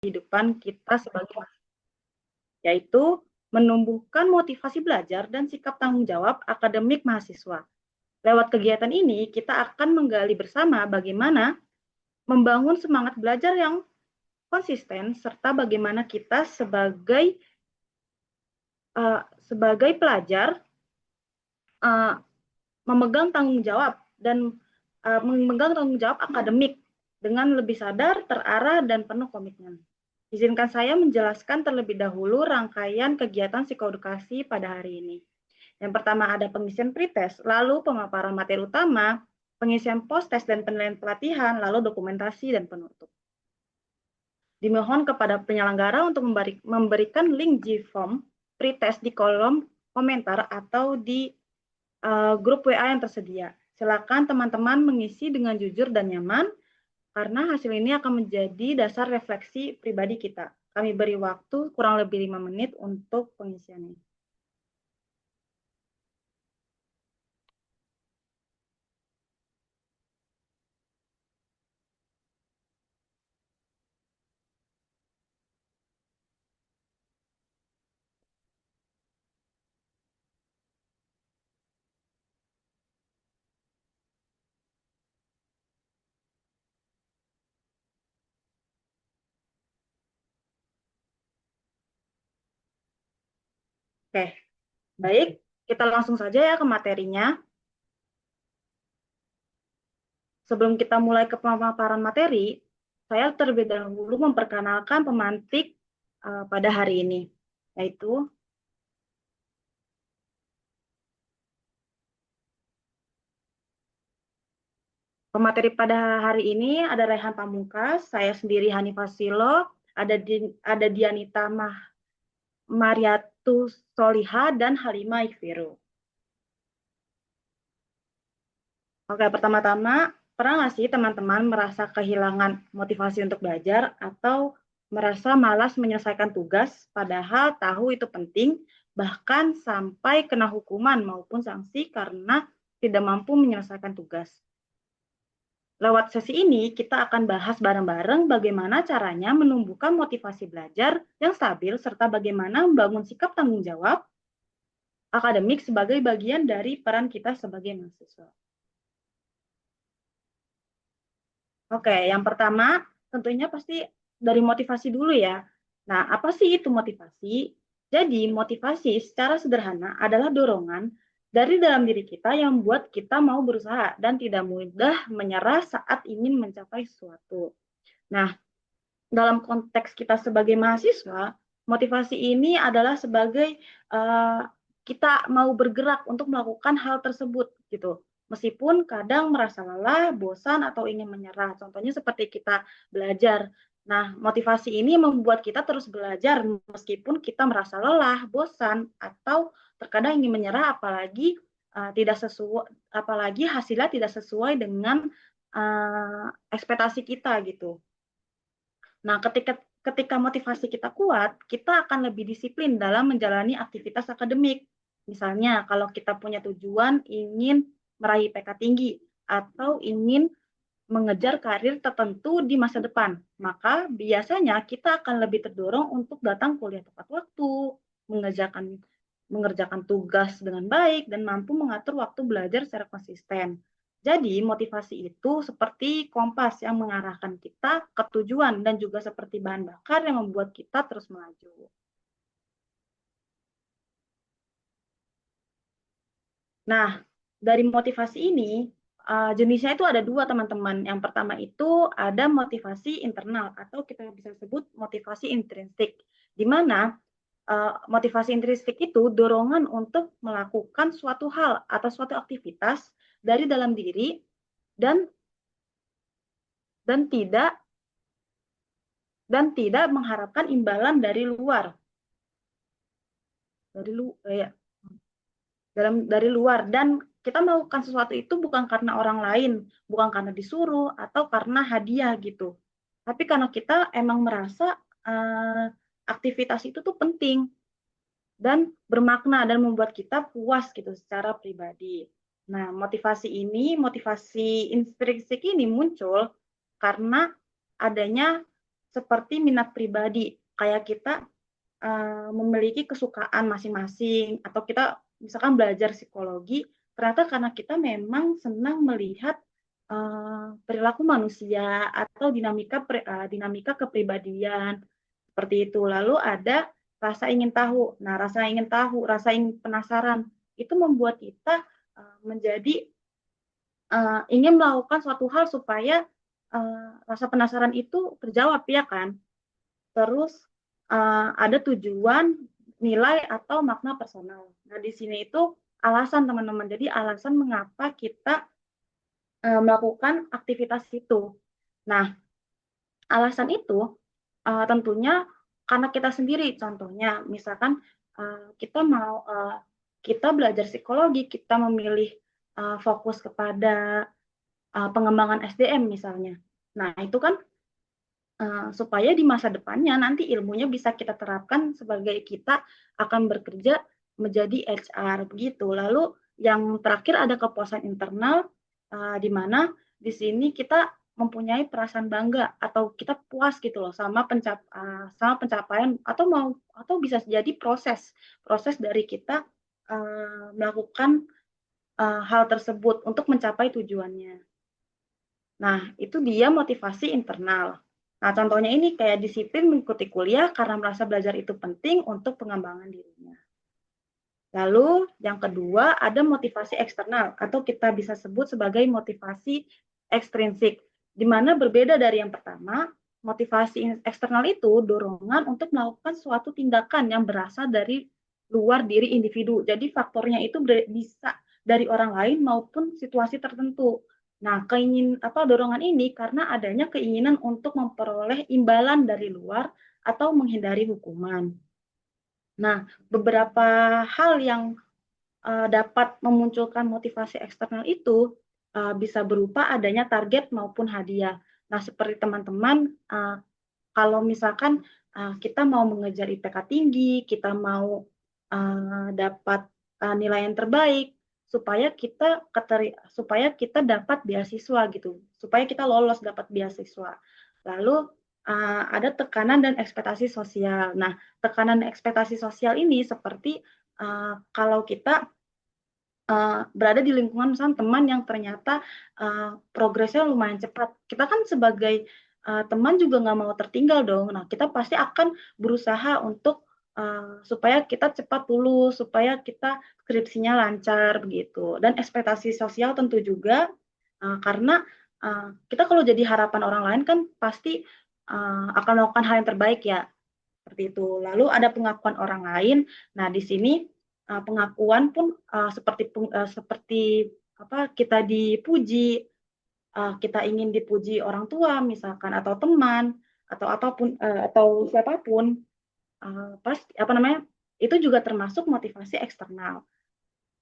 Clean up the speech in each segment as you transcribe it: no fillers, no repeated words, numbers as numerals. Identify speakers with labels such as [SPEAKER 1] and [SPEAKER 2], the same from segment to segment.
[SPEAKER 1] kehidupan kita sebagai mahasiswa, yaitu menumbuhkan motivasi belajar dan sikap tanggung jawab akademik mahasiswa. Lewat kegiatan ini, kita akan menggali bersama bagaimana membangun semangat belajar yang konsisten, serta bagaimana kita sebagai pelajar memegang tanggung jawab akademik dengan lebih sadar, terarah, dan penuh komitmen. Izinkan saya menjelaskan terlebih dahulu rangkaian kegiatan psikoedukasi pada hari ini. Yang pertama ada pengisian pretest, lalu pemaparan materi utama, pengisian post-test dan penilaian pelatihan, lalu dokumentasi dan penutup. Dimohon kepada penyelenggara untuk memberikan link G-Form pretest di kolom komentar atau di grup WA yang tersedia. Silakan teman-teman mengisi dengan jujur dan nyaman, karena hasil ini akan menjadi dasar refleksi pribadi kita. Kami beri waktu kurang lebih 5 menit untuk pengisiannya. Oke, baik. Kita langsung saja ya ke materinya. Sebelum kita mulai ke pemaparan materi, saya terlebih dahulu memperkenalkan pemantik pada hari ini, yaitu pemateri pada hari ini ada Rehan Pamungkas, saya sendiri Hanifah Silo, ada Dianita Mariatu Soliha, dan Halimah Ikhwiru. Oke, pertama-tama, pernah nggak sih teman-teman merasa kehilangan motivasi untuk belajar atau merasa malas menyelesaikan tugas, padahal tahu itu penting, bahkan sampai kena hukuman maupun sanksi karena tidak mampu menyelesaikan tugas? Lewat sesi ini, kita akan bahas bareng-bareng bagaimana caranya menumbuhkan motivasi belajar yang stabil, serta bagaimana membangun sikap tanggung jawab akademik sebagai bagian dari peran kita sebagai mahasiswa. Oke, yang pertama tentunya pasti dari motivasi dulu ya. Nah, apa sih itu motivasi? Jadi, motivasi secara sederhana adalah dorongan dari dalam diri kita yang membuat kita mau berusaha dan tidak mudah menyerah saat ingin mencapai sesuatu. Nah, dalam konteks kita sebagai mahasiswa, motivasi ini adalah sebagai kita mau bergerak untuk melakukan hal tersebut gitu. Meskipun kadang merasa lelah, bosan, atau ingin menyerah. Contohnya seperti kita belajar. Nah, motivasi ini membuat kita terus belajar meskipun kita merasa lelah, bosan, atau terkadang ingin menyerah, apalagi hasilnya tidak sesuai dengan ekspektasi kita gitu. Nah, ketika motivasi kita kuat, kita akan lebih disiplin dalam menjalani aktivitas akademik. Misalnya, kalau kita punya tujuan ingin meraih IPK tinggi atau ingin mengejar karir tertentu di masa depan, maka biasanya kita akan lebih terdorong untuk datang kuliah tepat waktu, mengerjakan tugas dengan baik, dan mampu mengatur waktu belajar secara konsisten. Jadi, motivasi itu seperti kompas yang mengarahkan kita ke tujuan dan juga seperti bahan bakar yang membuat kita terus melaju. Nah, dari motivasi ini, jenisnya itu ada dua, teman-teman. Yang pertama itu ada motivasi internal atau kita bisa sebut motivasi intrinsik, di mana motivasi intrinsik itu dorongan untuk melakukan suatu hal atau suatu aktivitas dari dalam diri dan tidak mengharapkan imbalan dari luar. Dari luar, dan kita melakukan sesuatu itu bukan karena orang lain, bukan karena disuruh atau karena hadiah gitu. Tapi karena kita emang merasa aktivitas itu tuh penting dan bermakna dan membuat kita puas gitu secara pribadi. Nah, motivasi intrinsik ini muncul karena adanya seperti minat pribadi, kayak kita memiliki kesukaan masing-masing, atau kita misalkan belajar psikologi, ternyata karena kita memang senang melihat perilaku manusia atau dinamika kepribadian seperti itu. Lalu ada rasa ingin tahu. Nah, rasa ingin tahu, rasa ingin penasaran itu membuat kita menjadi ingin melakukan suatu hal supaya rasa penasaran itu terjawab, ya kan? Terus ada tujuan, nilai atau makna personal. Nah, di sini itu alasan teman-teman. Jadi alasan mengapa kita melakukan aktivitas itu. Nah, alasan itu tentunya karena kita sendiri. Contohnya, misalkan kita belajar psikologi, kita memilih fokus kepada pengembangan SDM misalnya. Nah, itu kan supaya di masa depannya nanti ilmunya bisa kita terapkan sebagai kita akan bekerja menjadi HR begitu. Lalu yang terakhir ada kepuasan internal, di mana di sini kita mempunyai perasaan bangga atau kita puas gitu loh sama pencapaian atau bisa jadi proses dari kita melakukan hal tersebut untuk mencapai tujuannya. Nah, itu dia motivasi internal. Nah, contohnya ini kayak disiplin mengikuti kuliah karena merasa belajar itu penting untuk pengembangan dirinya. Lalu yang kedua ada motivasi eksternal atau kita bisa sebut sebagai motivasi ekstrinsik, di mana berbeda dari yang pertama. Motivasi eksternal itu dorongan untuk melakukan suatu tindakan yang berasal dari luar diri individu. Jadi faktornya itu bisa dari orang lain maupun situasi tertentu. Nah, dorongan ini karena adanya keinginan untuk memperoleh imbalan dari luar atau menghindari hukuman. Nah, beberapa hal yang dapat memunculkan motivasi eksternal itu bisa berupa adanya target maupun hadiah. Nah, seperti teman-teman, kalau misalkan kita mau mengejar IPK tinggi, kita mau dapat nilai yang terbaik, supaya kita dapat beasiswa gitu, supaya kita lolos dapat beasiswa. Lalu ada tekanan dan ekspektasi sosial. Nah, tekanan dan ekspektasi sosial ini seperti kalau kita berada di lingkungan misalnya teman yang ternyata progresnya lumayan cepat. Kita kan sebagai teman juga nggak mau tertinggal dong. Nah, kita pasti akan berusaha untuk supaya kita cepat lulus, supaya kita skripsinya lancar begitu. Dan ekspektasi sosial tentu juga karena kita kalau jadi harapan orang lain kan pasti akan melakukan hal yang terbaik ya, seperti itu. Lalu ada pengakuan orang lain. Nah, di sini pengakuan pun seperti apa kita dipuji, kita ingin dipuji orang tua misalkan atau teman atau apapun atau siapapun, pasti apa namanya itu juga termasuk motivasi eksternal.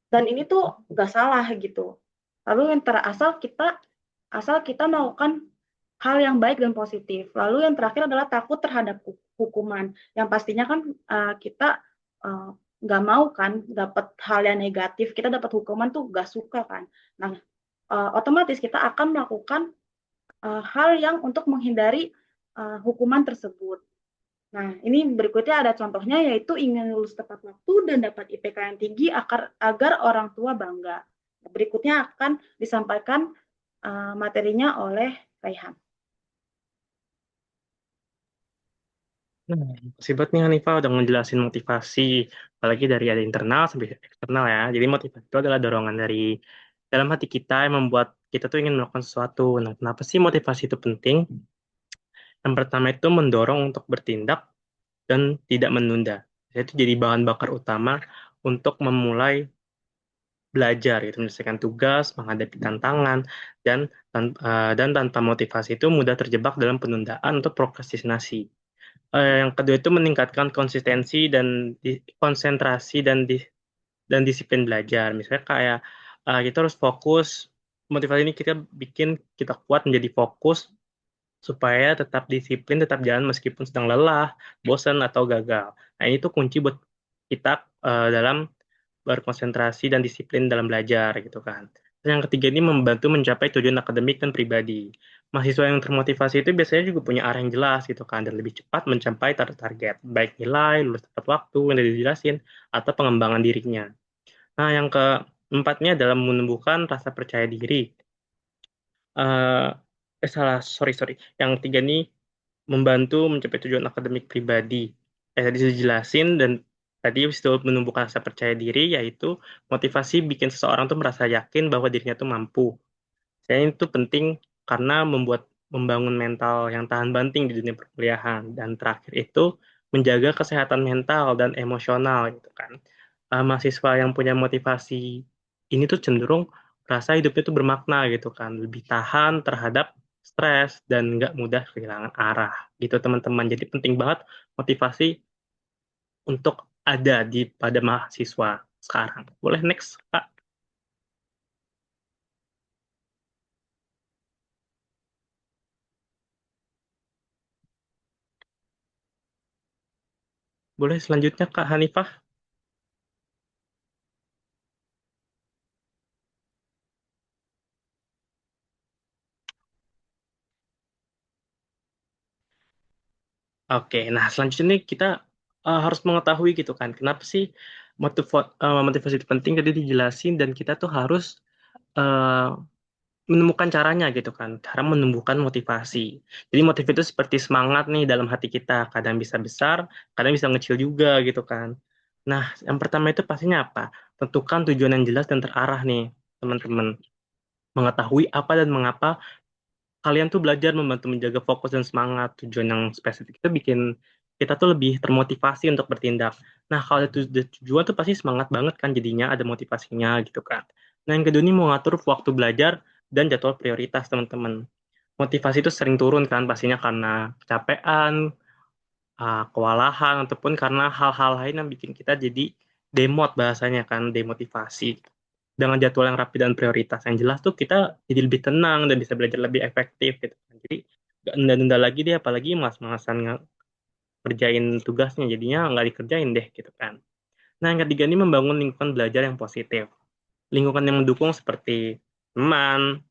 [SPEAKER 1] Dan ini tuh nggak salah gitu. Lalu yang asal kita melakukan hal yang baik dan positif. Lalu yang terakhir adalah takut terhadap hukuman. Yang pastinya kan kita nggak mau kan dapat hal yang negatif. Kita dapat hukuman tuh nggak suka kan. Nah, otomatis kita akan melakukan hal yang untuk menghindari hukuman tersebut. Nah, ini berikutnya ada contohnya yaitu ingin lulus tepat waktu dan dapat IPK yang tinggi agar orang tua bangga. Berikutnya akan disampaikan materinya oleh Raihan.
[SPEAKER 2] Nah, makasih banget nih Hanifah udah ngejelasin motivasi, apalagi dari ada internal sampai eksternal ya. Jadi motivasi itu adalah dorongan dari dalam hati kita yang membuat kita tuh ingin melakukan sesuatu. Nah, kenapa sih motivasi itu penting? Yang pertama itu mendorong untuk bertindak dan tidak menunda. Itu jadi bahan bakar utama untuk memulai belajar, gitu, menyelesaikan tugas, menghadapi tantangan, dan tanpa motivasi itu mudah terjebak dalam penundaan atau prokrastinasi. Yang kedua itu meningkatkan konsistensi dan konsentrasi dan disiplin belajar. Misalnya kayak kita harus fokus, motivasi ini kita bikin kita kuat menjadi fokus supaya tetap disiplin, tetap jalan meskipun sedang lelah, bosan atau gagal. Nah, ini tuh kunci buat kita dalam berkonsentrasi dan disiplin dalam belajar gitu kan. Yang ketiga ini membantu mencapai tujuan akademik dan pribadi. Mahasiswa yang termotivasi itu biasanya juga punya arah yang jelas gitu kan, dan lebih cepat mencapai target, baik nilai, lulus tepat waktu, yang tadi dijelasin, atau pengembangan dirinya. Nah, yang keempatnya adalah menumbuhkan rasa percaya diri. Eh, salah, sorry. Yang tiga ini membantu mencapai tujuan akademik pribadi. Tadi sudah dijelasin dan tadi habis itu menumbuhkan rasa percaya diri, yaitu motivasi bikin seseorang tuh merasa yakin bahwa dirinya tuh mampu. Saya itu penting karena membangun mental yang tahan banting di dunia perkuliahan. Dan terakhir itu menjaga kesehatan mental dan emosional gitu kan. Mahasiswa yang punya motivasi ini tuh cenderung rasa hidupnya tuh bermakna gitu kan, lebih tahan terhadap stres dan nggak mudah kehilangan arah gitu teman-teman. Jadi penting banget motivasi untuk ada di pada mahasiswa sekarang. Boleh next, Kak? Boleh selanjutnya Kak Hanifah? Oke, nah selanjutnya nih kita harus mengetahui gitu kan, kenapa sih motivasi itu penting tadi dijelasin dan kita tuh harus eh, menemukan caranya gitu kan, cara menumbuhkan motivasi. Jadi motivasi itu seperti semangat nih dalam hati kita, kadang bisa besar, kadang bisa ngecil juga gitu kan. Nah, yang pertama itu pastinya apa? Tentukan tujuan yang jelas dan terarah nih, teman-teman. Mengetahui apa dan mengapa kalian tuh belajar membantu menjaga fokus dan semangat. Tujuan yang spesifik itu bikin kita tuh lebih termotivasi untuk bertindak. Nah, kalau ada tujuan tuh pasti semangat banget kan jadinya ada motivasinya gitu kan. Nah, yang kedua ini mau ngatur waktu belajar dan jadwal prioritas teman-teman. Motivasi itu sering turun kan pastinya karena kecapean, kewalahan, ataupun karena hal-hal lain yang bikin kita jadi demot bahasanya kan, demotivasi. Dengan jadwal yang rapi dan prioritas yang jelas tuh kita jadi lebih tenang dan bisa belajar lebih efektif gitu kan. Jadi nggak nunda-nunda lagi deh, apalagi mas-masan ngerjain tugasnya, jadinya nggak dikerjain deh gitu kan. Nah yang ketiga ini membangun lingkungan belajar yang positif. Lingkungan yang mendukung seperti teman,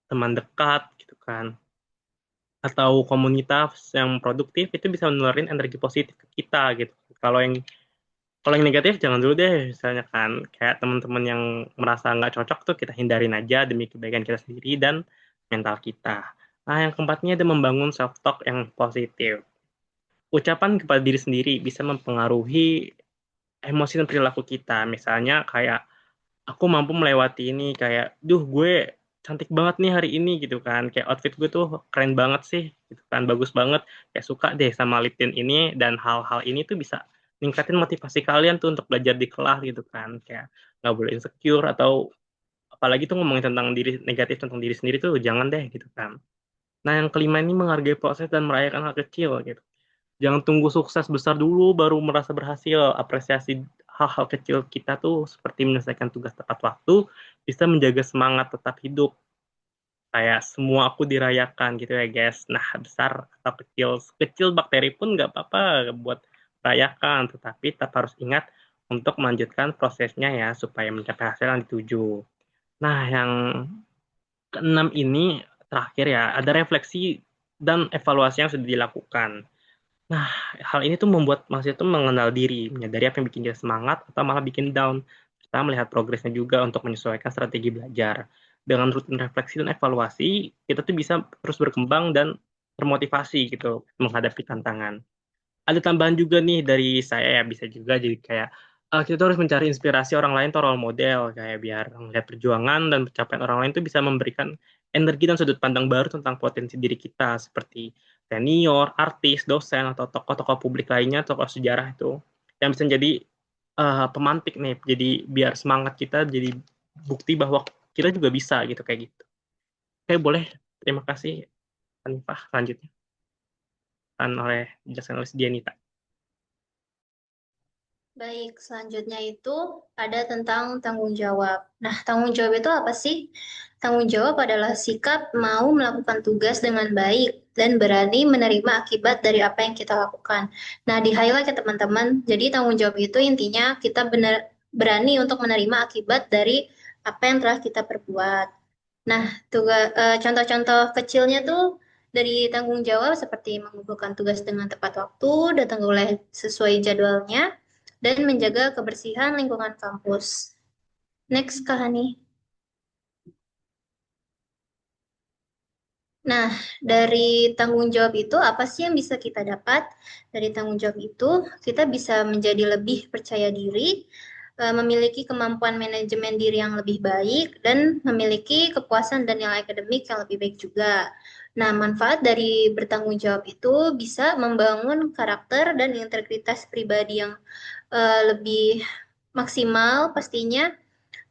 [SPEAKER 2] teman dekat gitu kan, atau komunitas yang produktif itu bisa menularkan energi positif ke kita gitu. Kalau yang kalau yang negatif jangan dulu deh, misalnya kan kayak teman-teman yang merasa nggak cocok tuh kita hindarin aja demi kebaikan kita sendiri dan mental kita. Nah, yang keempatnya ada membangun self talk yang positif. Ucapan kepada diri sendiri bisa mempengaruhi emosi dan perilaku kita. Misalnya kayak aku mampu melewati ini, kayak duh gue cantik banget nih hari ini gitu kan, kayak outfit gue tuh keren banget sih gitu kan, bagus banget, kayak suka deh sama liptin ini. Dan hal-hal ini tuh bisa ningkatin motivasi kalian tuh untuk belajar di kelas gitu kan, kayak nggak boleh insecure atau apalagi tuh ngomongin tentang diri negatif tentang diri sendiri tuh jangan deh gitu kan. Nah yang kelima ini menghargai proses dan merayakan hal kecil gitu. Jangan tunggu sukses besar dulu baru merasa berhasil. Apresiasi hal-hal kecil kita tuh seperti menyelesaikan tugas tepat waktu, bisa menjaga semangat tetap hidup. Kayak semua aku dirayakan gitu ya guys. Nah besar atau kecil, kecil bakteri pun nggak apa-apa buat rayakan. Tetapi tetap harus ingat untuk melanjutkan prosesnya ya supaya mencapai hasil yang dituju. Nah yang keenam ini terakhir ya, ada refleksi dan evaluasi yang sudah dilakukan. Nah, hal ini tuh membuat mahasiswa tuh mengenal diri, menyadari apa yang bikin dia semangat atau malah bikin down. Kita melihat progresnya juga untuk menyesuaikan strategi belajar. Dengan rutin refleksi dan evaluasi, kita tuh bisa terus berkembang dan termotivasi gitu menghadapi tantangan. Ada tambahan juga nih dari saya ya, bisa juga jadi kayak kita tuh harus mencari inspirasi orang lain atau role model kayak biar melihat perjuangan dan pencapaian orang lain tuh bisa memberikan energi dan sudut pandang baru tentang potensi diri kita seperti senior, artis, dosen atau tokoh-tokoh publik lainnya, tokoh sejarah itu yang bisa jadi pemantik nih, jadi biar semangat kita jadi bukti bahwa kita juga bisa gitu kayak gitu. Oke, boleh. Terima kasih Hanifah. Lanjutnya kan oleh dijelaskan oleh Dianita.
[SPEAKER 3] Baik, selanjutnya itu ada tentang tanggung jawab. Nah, tanggung jawab itu apa sih? Tanggung jawab adalah sikap mau melakukan tugas dengan baik dan berani menerima akibat dari apa yang kita lakukan. Nah, di highlight ya teman-teman. Jadi tanggung jawab itu intinya kita benar berani untuk menerima akibat dari apa yang telah kita perbuat. Nah, contoh-contoh kecilnya tuh dari tanggung jawab seperti mengumpulkan tugas dengan tepat waktu, datang ke wilayah sesuai jadwalnya, dan menjaga kebersihan lingkungan kampus. Next, Kak Hani. Nah, dari tanggung jawab itu apa sih yang bisa kita dapat? Dari tanggung jawab itu, kita bisa menjadi lebih percaya diri, memiliki kemampuan manajemen diri yang lebih baik, dan memiliki kepuasan dan nilai akademik yang lebih baik juga. Nah, manfaat dari bertanggung jawab itu bisa membangun karakter dan integritas pribadi yang lebih maksimal pastinya.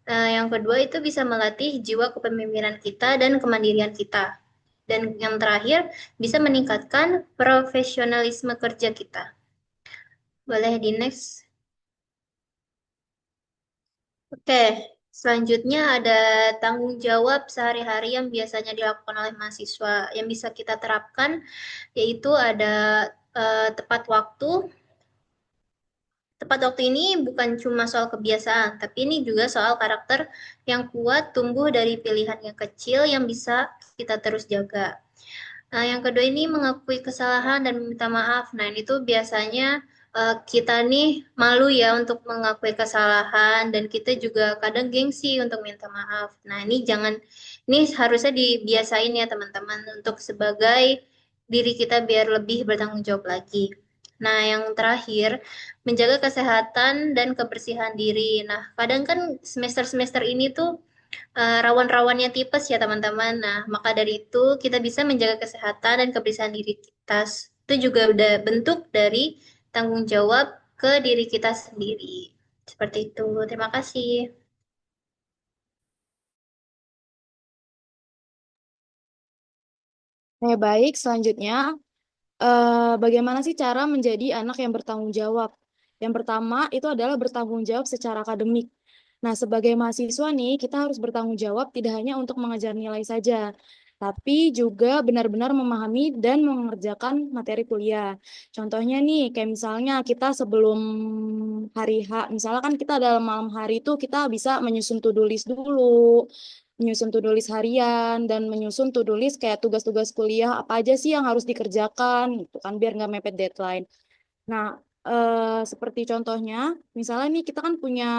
[SPEAKER 3] Yang kedua itu bisa melatih jiwa kepemimpinan kita dan kemandirian kita. Dan yang terakhir, bisa meningkatkan profesionalisme kerja kita. Boleh di next. Oke, selanjutnya ada tanggung jawab sehari-hari yang biasanya dilakukan oleh mahasiswa. Yang bisa kita terapkan, yaitu ada tepat waktu. Tepat waktu ini bukan cuma soal kebiasaan, tapi ini juga soal karakter yang kuat tumbuh dari pilihan yang kecil yang bisa kita terus jaga. Nah, yang kedua ini mengakui kesalahan dan meminta maaf. Nah, ini tuh biasanya kita nih malu ya untuk mengakui kesalahan dan kita juga kadang gengsi untuk minta maaf. Nah, ini harusnya dibiasain ya teman-teman untuk sebagai diri kita biar lebih bertanggung jawab lagi. Nah, yang terakhir, menjaga kesehatan dan kebersihan diri. Nah, kadang kan semester-semester ini tuh rawan-rawannya tipes ya teman-teman. Nah, maka dari itu kita bisa menjaga kesehatan dan kebersihan diri kita. Itu juga udah bentuk dari tanggung jawab ke diri kita sendiri. Seperti itu. Terima kasih.
[SPEAKER 4] Baik, selanjutnya bagaimana sih cara menjadi anak yang bertanggung jawab? Yang pertama itu adalah bertanggung jawab secara akademik. Nah, sebagai mahasiswa nih, kita harus bertanggung jawab tidak hanya untuk mengejar nilai saja, tapi juga benar-benar memahami dan mengerjakan materi kuliah. Contohnya nih, kayak misalnya kita sebelum hari H, misalnya kan kita dalam malam hari itu kita bisa menyusun to-do list dulu, menyusun to-do list harian, dan menyusun to-do list kayak tugas-tugas kuliah apa aja sih yang harus dikerjakan, gitu kan, biar nggak mepet deadline. Nah, seperti contohnya, misalnya nih kita kan punya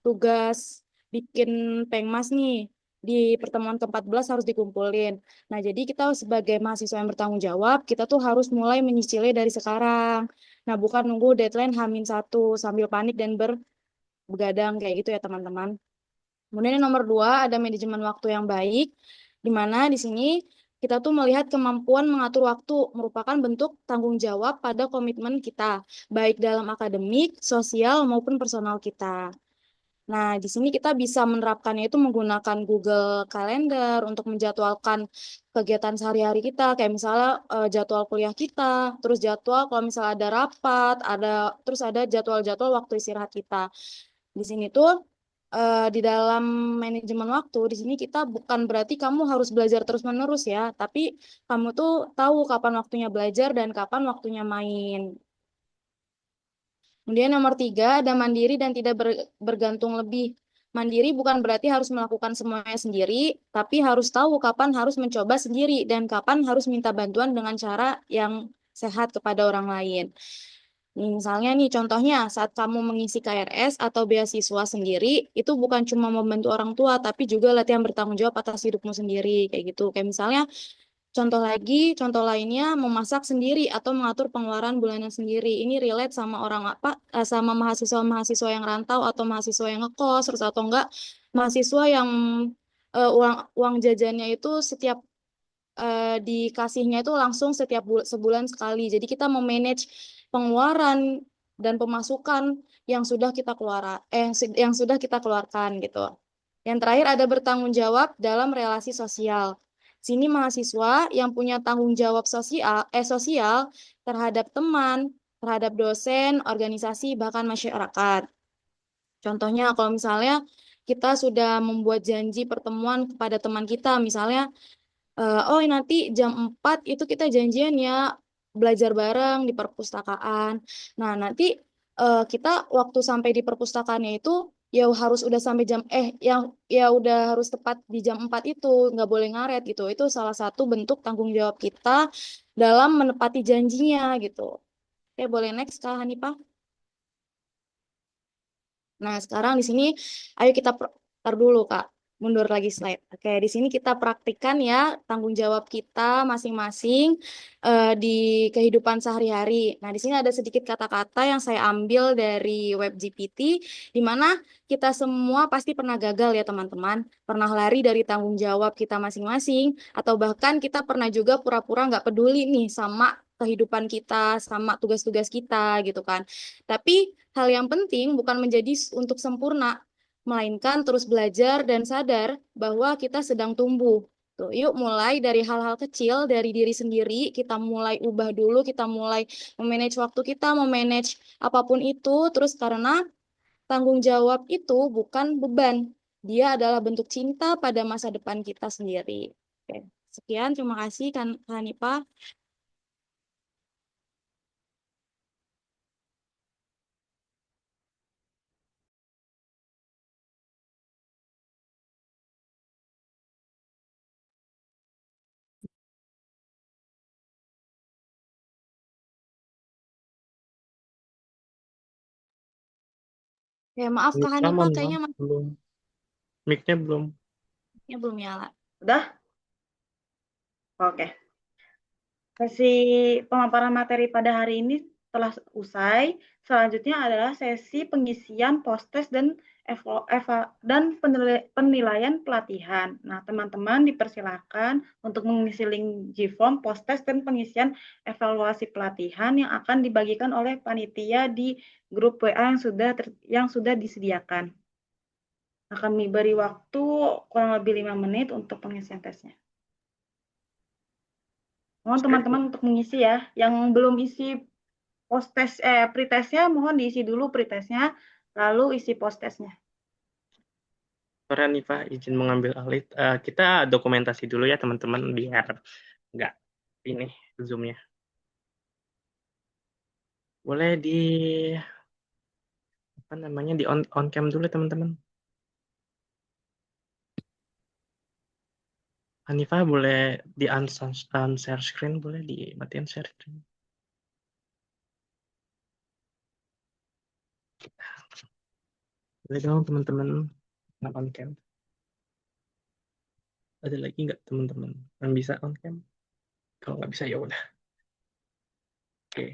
[SPEAKER 4] tugas bikin pengmas nih, di pertemuan ke-14 harus dikumpulin. Nah, jadi kita sebagai mahasiswa yang bertanggung jawab, kita tuh harus mulai menyicilnya dari sekarang. Nah, bukan nunggu deadline H-1 sambil panik dan begadang kayak gitu ya teman-teman. Kemudian yang nomor 2 ada manajemen waktu yang baik, di mana di sini kita tuh melihat kemampuan mengatur waktu merupakan bentuk tanggung jawab pada komitmen kita, baik dalam akademik, sosial, maupun personal kita. Nah, di sini kita bisa menerapkannya itu menggunakan Google Calendar untuk menjadwalkan kegiatan sehari-hari kita, kayak misalnya jadwal kuliah kita, terus jadwal kalau misalnya ada rapat, terus ada jadwal-jadwal waktu istirahat kita. Di sini tuh di dalam manajemen waktu, di sini kita bukan berarti kamu harus belajar terus-menerus ya, tapi kamu tuh tahu kapan waktunya belajar dan kapan waktunya main. Kemudian nomor 3, ada mandiri dan tidak bergantung lebih. Mandiri bukan berarti harus melakukan semuanya sendiri, tapi harus tahu kapan harus mencoba sendiri dan kapan harus minta bantuan dengan cara yang sehat kepada orang lain. Misalnya nih, contohnya saat kamu mengisi KRS atau beasiswa sendiri, itu bukan cuma membantu orang tua, tapi juga latihan bertanggung jawab atas hidupmu sendiri, kayak gitu. Kayak misalnya, contoh lainnya memasak sendiri atau mengatur pengeluaran bulanan sendiri. Ini relate sama sama mahasiswa-mahasiswa yang rantau atau mahasiswa yang ngekos, terus atau enggak mahasiswa yang uang uang jajannya itu setiap dikasihnya itu langsung setiap sebulan sekali. Jadi kita memanage pengeluaran dan pemasukan yang sudah kita yang sudah kita keluarkan gitu. Yang terakhir ada bertanggung jawab dalam relasi sosial. Sini mahasiswa yang punya tanggung jawab sosial terhadap teman, terhadap dosen, organisasi, bahkan masyarakat. Contohnya kalau misalnya kita sudah membuat janji pertemuan kepada teman kita, misalnya oh nanti jam 4 itu kita janjian ya belajar bareng di perpustakaan. Nah, nanti kita waktu sampai di perpustakaannya itu ya harus udah sampai yang ya udah harus tepat di jam 4 itu, nggak boleh ngaret gitu. Itu salah satu bentuk tanggung jawab kita dalam menepati janjinya gitu. Oke, boleh next Kak Hanifah. Nah, sekarang di sini ayo kita tar dulu, Kak. Mundur lagi slide. Oke, di sini kita praktikkan ya tanggung jawab kita masing-masing di kehidupan sehari-hari. Nah, di sini ada sedikit kata-kata yang saya ambil dari web GPT, di mana kita semua pasti pernah gagal ya, teman-teman. Pernah lari dari tanggung jawab kita masing-masing, atau bahkan kita pernah juga pura-pura nggak peduli nih sama kehidupan kita, sama tugas-tugas kita gitu kan. Tapi hal yang penting bukan menjadi untuk sempurna, melainkan terus belajar dan sadar bahwa kita sedang tumbuh. Tuh, yuk mulai dari hal-hal kecil, dari diri sendiri, kita mulai ubah dulu, kita mulai memanage waktu kita, memanage apapun itu, terus karena tanggung jawab itu bukan beban, dia adalah bentuk cinta pada masa depan kita sendiri. Oke, sekian, terima kasih Kak Hanifah. Ya, maaf Kak Hanifah,
[SPEAKER 2] Mohon
[SPEAKER 4] kayaknya
[SPEAKER 2] maaf, belum. Mic-nya belum.
[SPEAKER 4] mic-nya belum nyala.
[SPEAKER 1] Udah? Oke. Sesi pemaparan materi pada hari ini telah usai. Selanjutnya adalah sesi pengisian post-test dan penilaian pelatihan. Nah, teman-teman dipersilakan untuk mengisi link Gform post-test dan pengisian evaluasi pelatihan yang akan dibagikan oleh panitia di grup WA yang sudah disediakan. Nah, kami beri waktu kurang lebih 5 menit untuk pengisian tesnya. Mohon teman-teman untuk mengisi ya. Yang belum isi pretestnya mohon diisi dulu pretestnya, lalu isi posttestnya.
[SPEAKER 2] Sore Hanifah, izin mengambil alih. Kita dokumentasi dulu ya teman-teman biar nggak ini Zoom-nya. Boleh di apa namanya di on cam dulu teman-teman. Hanifah boleh di share screen, boleh dimatiin share screen. Boleh dong teman-teman on cam. Ada lagi nggak teman-teman yang bisa on cam? Kalau nggak bisa ya udah. Oke.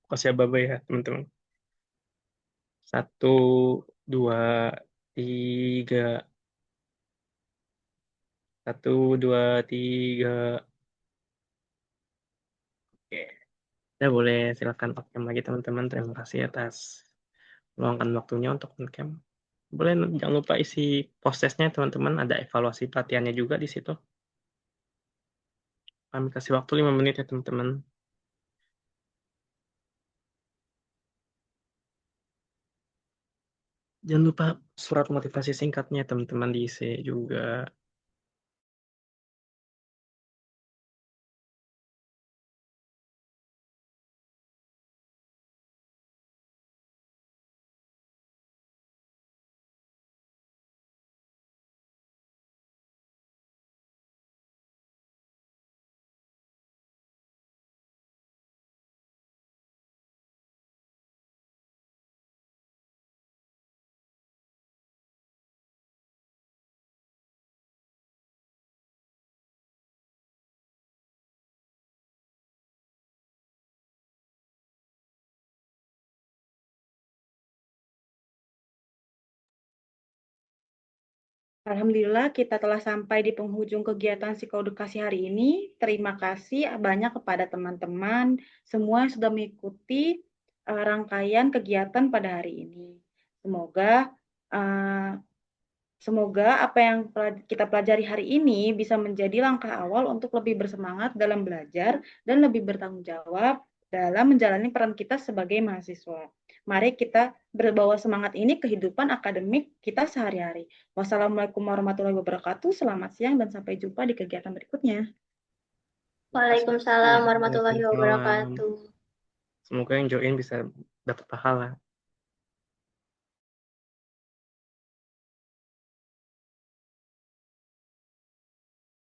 [SPEAKER 2] Kasih bye ya teman-teman. 1, 2, 3. 1, 2, 3. Oke. Ya boleh silakan on cam lagi teman-teman. Terima kasih atas meluangkan waktunya untuk on cam. Boleh jangan lupa isi post-testnya teman-teman. Ada evaluasi pelatihannya juga di situ. Kami kasih waktu 5 menit ya teman-teman. Jangan lupa surat motivasi singkatnya teman-teman diisi juga.
[SPEAKER 1] Alhamdulillah kita telah sampai di penghujung kegiatan psikoedukasi hari ini. Terima kasih banyak kepada teman-teman semua yang sudah mengikuti rangkaian kegiatan pada hari ini. Semoga apa yang kita pelajari hari ini bisa menjadi langkah awal untuk lebih bersemangat dalam belajar dan lebih bertanggung jawab dalam menjalani peran kita sebagai mahasiswa. Mari kita berbawa semangat ini kehidupan akademik kita sehari-hari. Wassalamualaikum warahmatullahi wabarakatuh. Selamat siang dan sampai jumpa di kegiatan berikutnya.
[SPEAKER 3] Waalaikumsalam warahmatullahi wabarakatuh.
[SPEAKER 2] Semoga yang join bisa dapat pahala.